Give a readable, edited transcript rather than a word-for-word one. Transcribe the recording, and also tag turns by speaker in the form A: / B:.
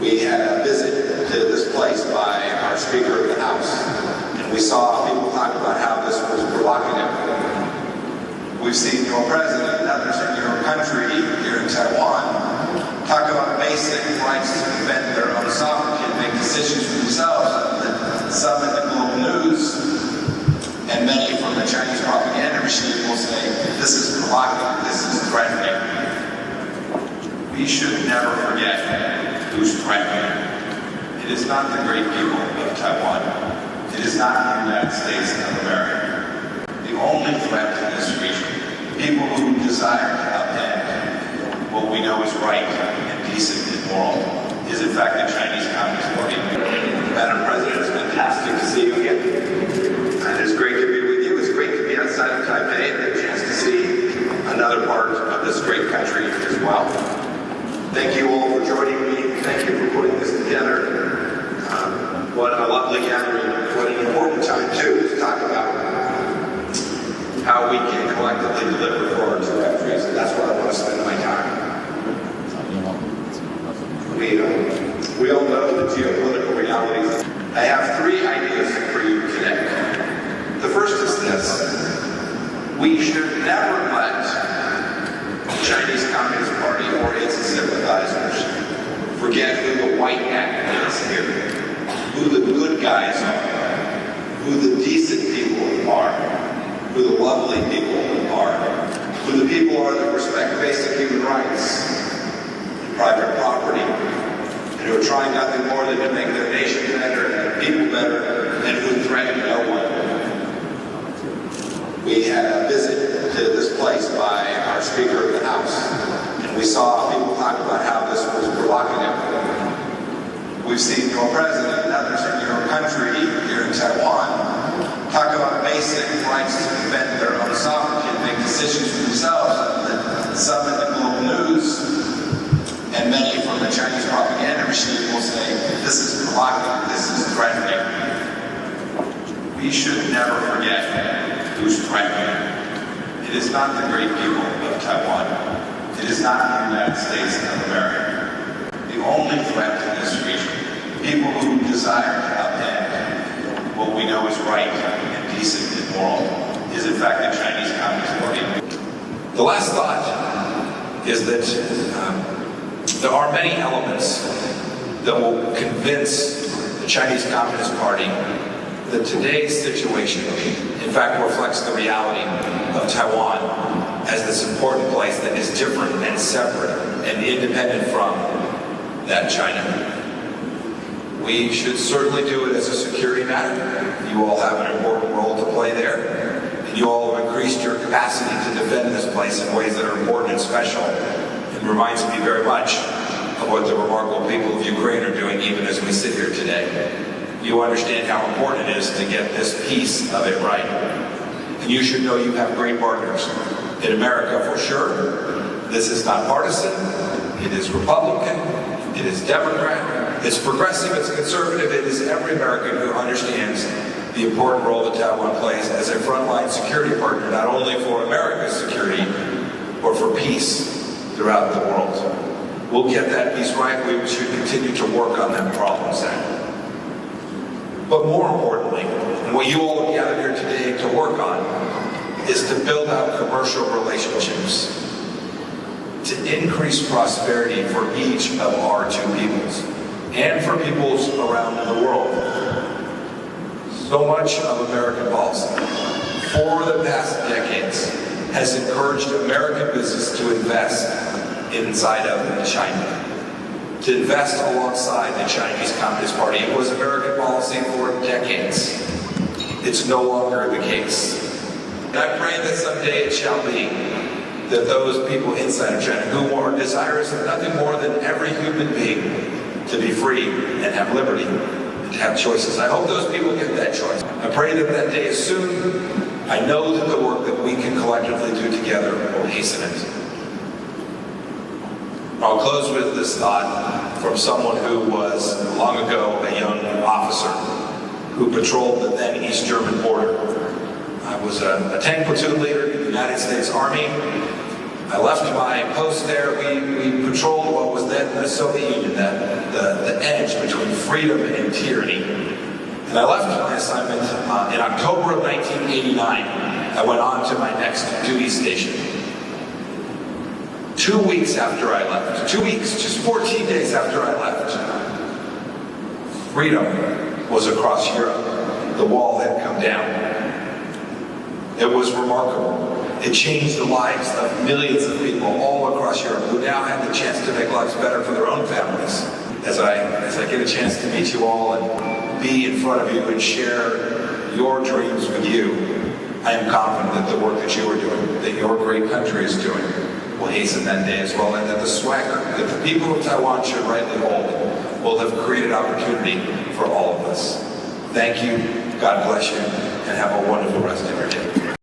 A: We had a visit to this place by our Speaker of the House, and we saw people talk about how this was provocative. We've seen your president and others in your country here in Taiwan talk about basic rights to defend their own sovereignty and make decisions for themselves. Some in the global news and many from the Chinese propaganda machine will say, this is provocative, this is threatening. We should never forget who's threatening. It is not the great people of Taiwan. It is not the United States of America. The only threat to this region, people who desire to upend what we know is right and decent and moral, is in fact the Chinese Communist Party. Madam President, it's fantastic to see you again. And it's great to be with you. It's great to be outside of Taipei and get a chance to see another part of this great country as well. Thank you all for joining me. Thank you for putting this together. What a lovely gathering. What an important time, too, to talk about how we can collectively deliver for our two countries. And that's where I want to spend my time. We all know the geopolitical realities. I have three ideas for you today. The first is this. We should never let the Chinese Communist Party or its sympathizers forget who the white hat is here, who the good guys are, who the decent people are, who the lovely people are, who the people are that respect basic human rights and private property, and who are trying nothing more than to make their nation better and their people better, and who threaten no one. We had a visit to this place by our Speaker of the House, and we saw people talk about how this was provocative. We've seen your president and others in your country here in Taiwan talk about basic rights to defend their own sovereignty and make decisions for themselves. Some in the global news and many from the Chinese propaganda machine will say, this is provocative, this is threatening. We should never forget who's threatening. It is not the great people of Taiwan. It is not the United States of America. The only threat to this region, people who desire to upend what we know is right and decent and moral, is in fact the Chinese Communist Party. The last thought is that there are many elements that will convince the Chinese Communist Party that today's situation, in fact, reflects the reality of Taiwan as this important place that is different and separate and independent from that China. We should certainly do it as a security matter. You all have an important role to play there. And you all have increased your capacity to defend this place in ways that are important and special. It reminds me very much of what the remarkable people of Ukraine are doing even as we sit here today. You understand how important it is to get this piece of it right. And you should know you have great partners. In America, for sure, this is not partisan. It is Republican. It is Democrat. It's progressive. It's conservative. It is every American who understands the important role that Taiwan plays as a frontline security partner, not only for America's security, but for peace throughout the world. We'll get that piece right. We should continue to work on that problem set. But more importantly, and what you all have gathered here today to work on, is to build out commercial relationships, to increase prosperity for each of our two peoples, and for peoples around the world. So much of American policy, for the past decades, has encouraged American business to invest inside of China, to invest alongside the Chinese Communist Party. It was American policy for decades. It's no longer the case. And I pray that someday it shall be that those people inside of China who are desirous of nothing more than every human being to be free and have liberty and to have choices. I hope those people get that choice. I pray that that day is soon. I know that the work that we can collectively do together will hasten it. I'll close with this thought from someone who was, long ago, a young officer who patrolled the then East German border. I was a tank platoon leader in the United States Army,
B: I left my post there. We patrolled what was then the Soviet Union, the edge between freedom and tyranny. And I left my assignment in October of 1989. I went on to my next duty station. 2 weeks after I left, 2 weeks, just 14 days after I left, freedom was across Europe. The wall had come down. It was remarkable. It changed the lives of millions of people all across Europe who now had the chance to make lives better for their own families. As I get a chance to meet you all and be in front of you and share your dreams with you, I am confident that the work that you are doing, that your great country is doing, will hasten that day as well, and that the swagger that the people of Taiwan should rightly hold will have created opportunity for all of us. Thank you, God bless you, and have a wonderful rest of your day.